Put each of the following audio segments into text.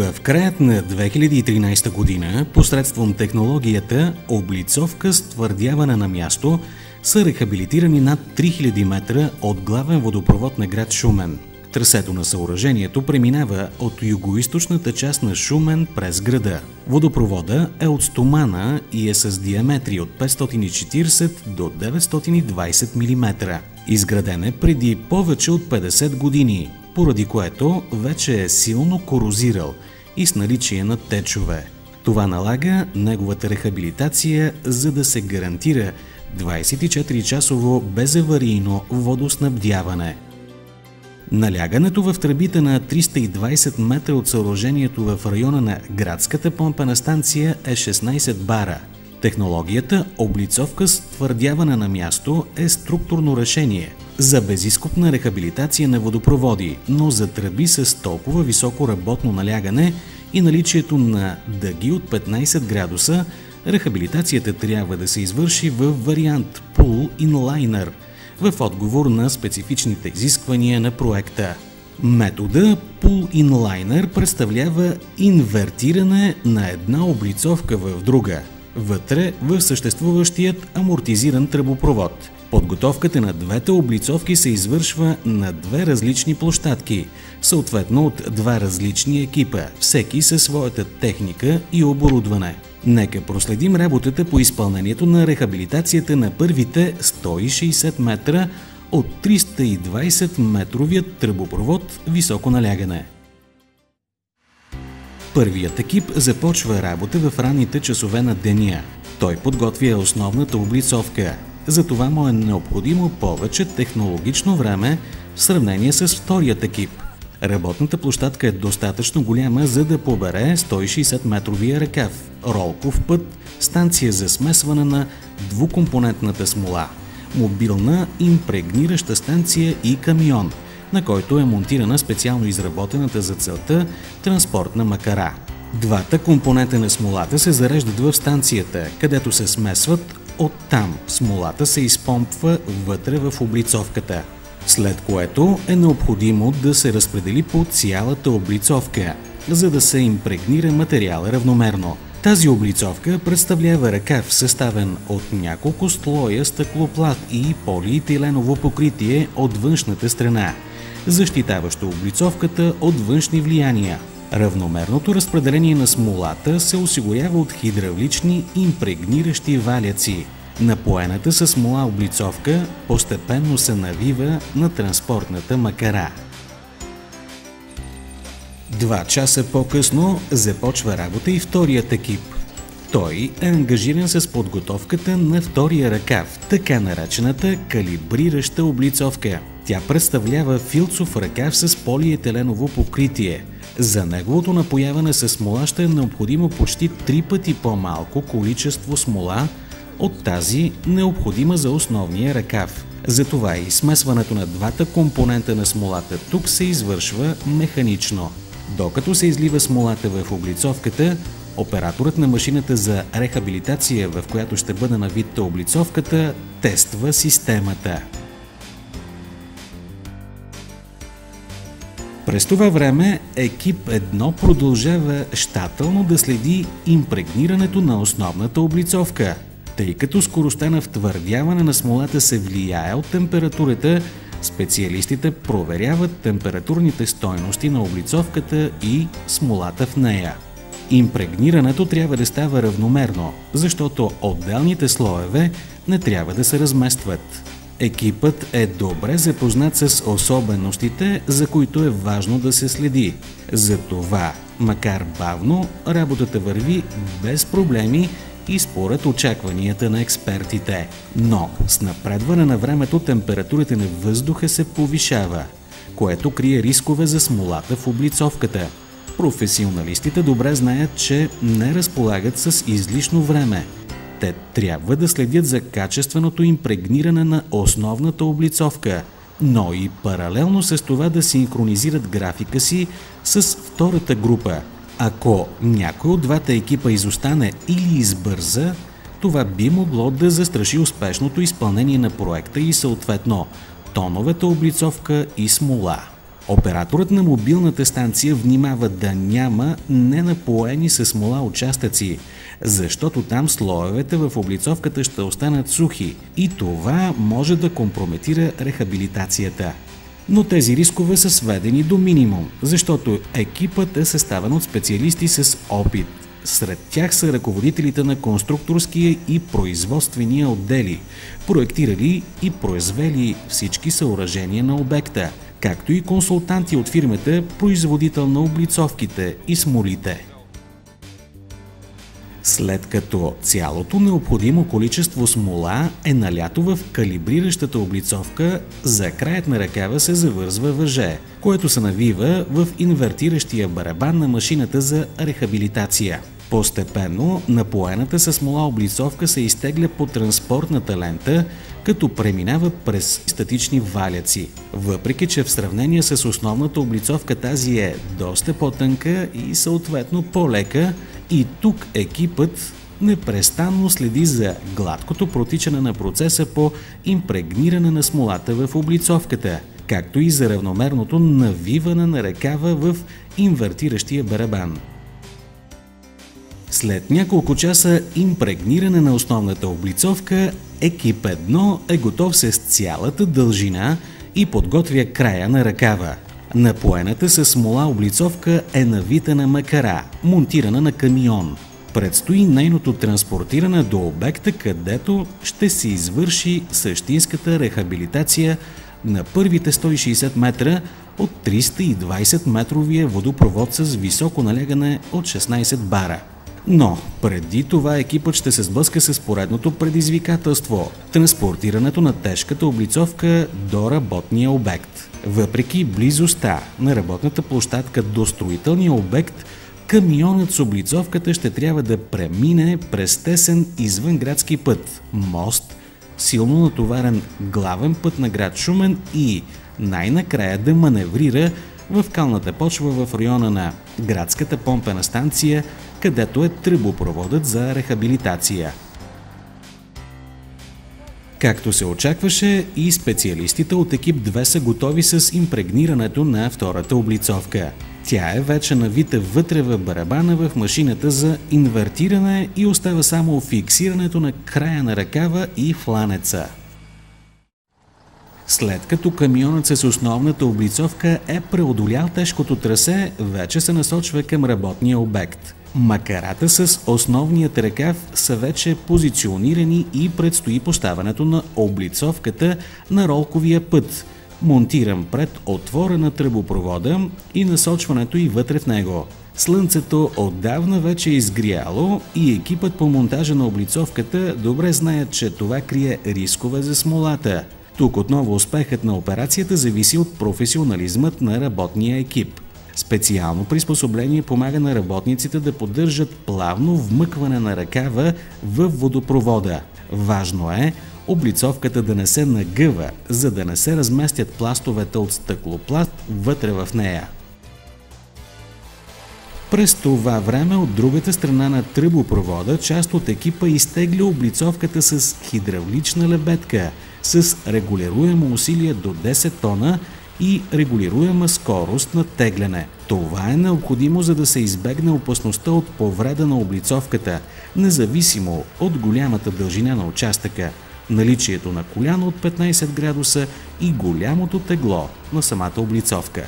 В краят на 2013 година, посредством технологията облицовка с твърдяване на място, са рехабилитирани над 3000 метра от главен водопровод на град Шумен. Трасето на съоръжението преминава от югоизточната част на Шумен през града. Водопровода е от стомана и е с диаметри от 540 до 920 мм. Изграден е преди повече от 50 години, поради което вече е силно корозирал и с наличие на течове. Това налага неговата рехабилитация, за да се гарантира 24-часово безаварийно водоснабдяване. Налягането в тръбите на 320 метра от съоръжението в района на градската помпена станция е 16 бара. Технологията облицовка с твърдяване на място е структурно решение за безизкопна рехабилитация на водопроводи, но за тръби с толкова високо работно налягане и наличието на дъги от 15 градуса, рехабилитацията трябва да се извърши в вариант Pull Inliner, в отговор на специфичните изисквания на проекта. Метода Pull Inliner представлява инвертиране на една облицовка в друга, вътре в съществуващият амортизиран тръбопровод. Подготовката на двете облицовки се извършва на две различни площадки, съответно от два различни екипа, всеки със своята техника и оборудване. Нека проследим работата по изпълнението на рехабилитацията на първите 160 метра от 320 метровият тръбопровод високо налягане. Първият екип започва работа в ранните часове на деня. Той подготвя основната облицовка. Затова му е необходимо повече технологично време в сравнение с вторият екип. Работната площадка е достатъчно голяма, за да побере 160 метровия ръкав, ролков път, станция за смесване на двукомпонентната смола, мобилна импрегнираща станция и камион, на който е монтирана специално изработената за целта транспортна макара. Двата компонента на смолата се зареждат в станцията, където се смесват. Оттам смолата се изпомпва вътре в облицовката, след което е необходимо да се разпредели по цялата облицовка, за да се импрегнира материала равномерно. Тази облицовка представлява ръкав, съставен от няколко слоя стъклоплат и полиетиленово покритие от външната страна, защитаващо облицовката от външни влияния. Равномерното разпределение на смолата се осигурява от хидравлични импрегниращи валяци. Напоената със смола облицовка постепенно се навива на транспортната макара. 2 часа по-късно започва работа и вторият екип. Той е ангажиран с подготовката на втория ръкав, така наречената калибрираща облицовка. Тя представлява филцов ръкав с полиетиленово покритие. За неговото напояване със смола ще е необходимо почти 3 пъти по-малко количество смола от тази необходима за основния ръкав. Затова и смесването на двата компонента на смолата тук се извършва механично. Докато се излива смолата в облицовката, операторът на машината за рехабилитация, в която ще бъде навита облицовката, тества системата. През това време екип 1 продължава щателно да следи импрегнирането на основната облицовка. Тъй като скоростта на втвърдяване на смолата се влияе от температурата, специалистите проверяват температурните стойности на облицовката и смолата в нея. Импрегнирането трябва да става равномерно, защото отделните слоеве не трябва да се разместват. Екипът е добре запознат с особеностите, за които е важно да се следи. Затова, макар бавно, работата върви без проблеми и според очакванията на експертите. Но с напредване на времето температурата на въздуха се повишава, което крие рискове за смолата в облицовката. Професионалистите добре знаят, че не разполагат с излишно време. Те трябва да следят за качественото импрегниране на основната облицовка, но и паралелно с това да синхронизират графика си с втората група. Ако някой от двата екипа изостане или избърза, това би могло да застраши успешното изпълнение на проекта и съответно тоновете облицовка и смола. Операторът на мобилната станция внимава да няма ненапоени с смола участъци, защото там слоевете в облицовката ще останат сухи и това може да компрометира рехабилитацията. Но тези рискове са сведени до минимум, защото екипът е съставен от специалисти с опит. Сред тях са ръководителите на конструкторския и производствения отдели, проектирали и произвели всички съоръжения на обекта, както и консултанти от фирмата, производител на облицовките и смолите. След като цялото необходимо количество смола е налято в калибриращата облицовка, за краят на ръкава се завързва въже, което се навива в инвертиращия барабан на машината за рехабилитация. Постепенно напоената със смола облицовка се изтегля по транспортната лента, като преминава през статични валяци. Въпреки че в сравнение с основната облицовка тази е доста по-тънка и съответно по-лека, и тук екипът непрестанно следи за гладкото протичане на процеса по импрегниране на смолата в облицовката, както и за равномерното навиване на ръкава в инвертиращия барабан. След няколко часа импрегниране на основната облицовка, екип 1 е готов с цялата дължина и подготвя края на ръкава. Напоената със смола облицовка е навита на макара, монтирана на камион. Предстои нейното транспортиране до обекта, където ще се извърши същинската рехабилитация на първите 160 метра от 320 метровия водопровод с високо налягане от 16 бара. Но преди това екипът ще се сблъска с поредното предизвикателство – транспортирането на тежката облицовка до работния обект. Въпреки близостта на работната площадка до строителния обект, камионът с облицовката ще трябва да премине през тесен извънградски път, мост, силно натоварен главен път на град Шумен и най-накрая да маневрира в калната почва в района на градската помпена станция, където е тръбопроводът за рехабилитация. Както се очакваше, и специалистите от екип 2 са готови с импрегнирането на втората облицовка. Тя е вече навита вътре в барабана в машината за инвертиране и остава само фиксирането на края на ръкава и фланеца. След като камионът с основната облицовка е преодолял тежкото трасе, вече се насочва към работния обект. Макарата с основният ръкав са вече позиционирани и предстои поставянето на облицовката на ролковия път, монтиран пред отвора на тръбопровода и насочването й вътре в него. Слънцето отдавна вече е изгряло и екипът по монтажа на облицовката добре знаят, че това крие рискове за смолата. Тук отново успехът на операцията зависи от професионализмът на работния екип. Специално приспособление помага на работниците да поддържат плавно вмъкване на ръкава в водопровода. Важно е облицовката да не се нагъва, за да не се разместят пластовете от стъклопласт вътре в нея. През това време от другата страна на тръбопровода част от екипа изтегля облицовката с хидравлична лебедка с регулируемо усилие до 10 тона и регулируема скорост на тегляне. Това е необходимо, за да се избегне опасността от повреда на облицовката, независимо от голямата дължина на участъка, наличието на коляно от 15 градуса и голямото тегло на самата облицовка.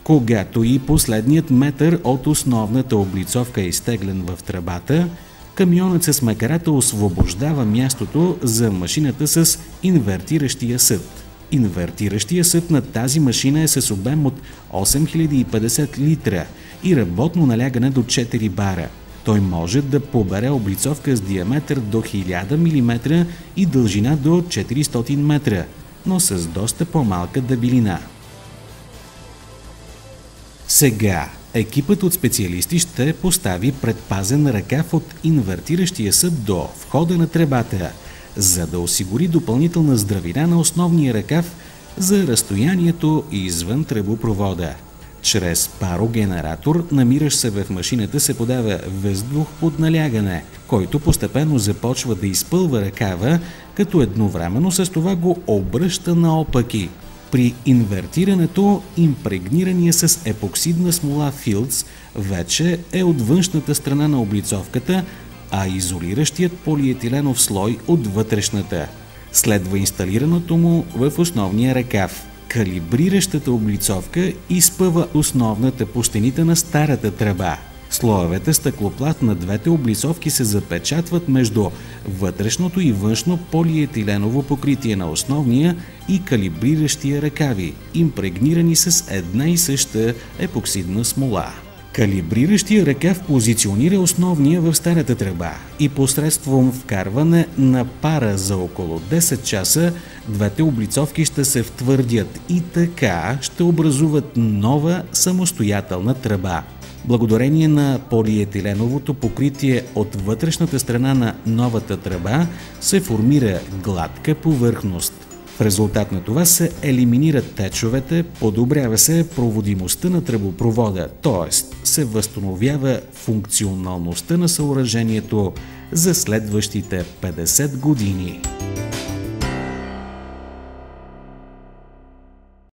Когато и последният метър от основната облицовка е изтеглен в тръбата, камионът с макарата освобождава мястото за машината с инвертиращия съд. Инвертиращия съд на тази машина е с обем от 8050 литра и работно налягане до 4 бара. Той може да побере облицовка с диаметър до 1000 мм и дължина до 400 метра, но с доста по-малка дебелина. Сега екипът от специалисти ще постави предпазен ръкав от инвертиращия съд до входа на тръбата, за да осигури допълнителна здравина на основния ръкав за разстоянието извън тръбопровода. Чрез парогенератор, намиращ се в машината, се подава въздух под налягане, който постепенно започва да изпълва ръкава, като едновременно с това го обръща наопаки. При инвертирането, импрегнирания с епоксидна смола филц вече е от външната страна на облицовката, а изолиращият полиетиленов слой от вътрешната. Следва инсталирането му в основния ръкав. Калибриращата облицовка изпъва основната по стените на старата тръба. Слоевете стъклопласт на двете облицовки се запечатват между вътрешното и външно полиетиленово покритие на основния и калибриращия ръкави, импрегнирани с една и съща епоксидна смола. Калибриращия ръкав позиционира основния в старата тръба и посредством вкарване на пара за около 10 часа двете облицовки ще се втвърдят и така ще образуват нова самостоятелна тръба. Благодарение на полиетиленовото покритие от вътрешната страна на новата тръба се формира гладка повърхност. В резултат на това се елиминират течовете, подобрява се проводимостта на тръбопровода, т.е. се възстановява функционалността на съоръжението за следващите 50 години.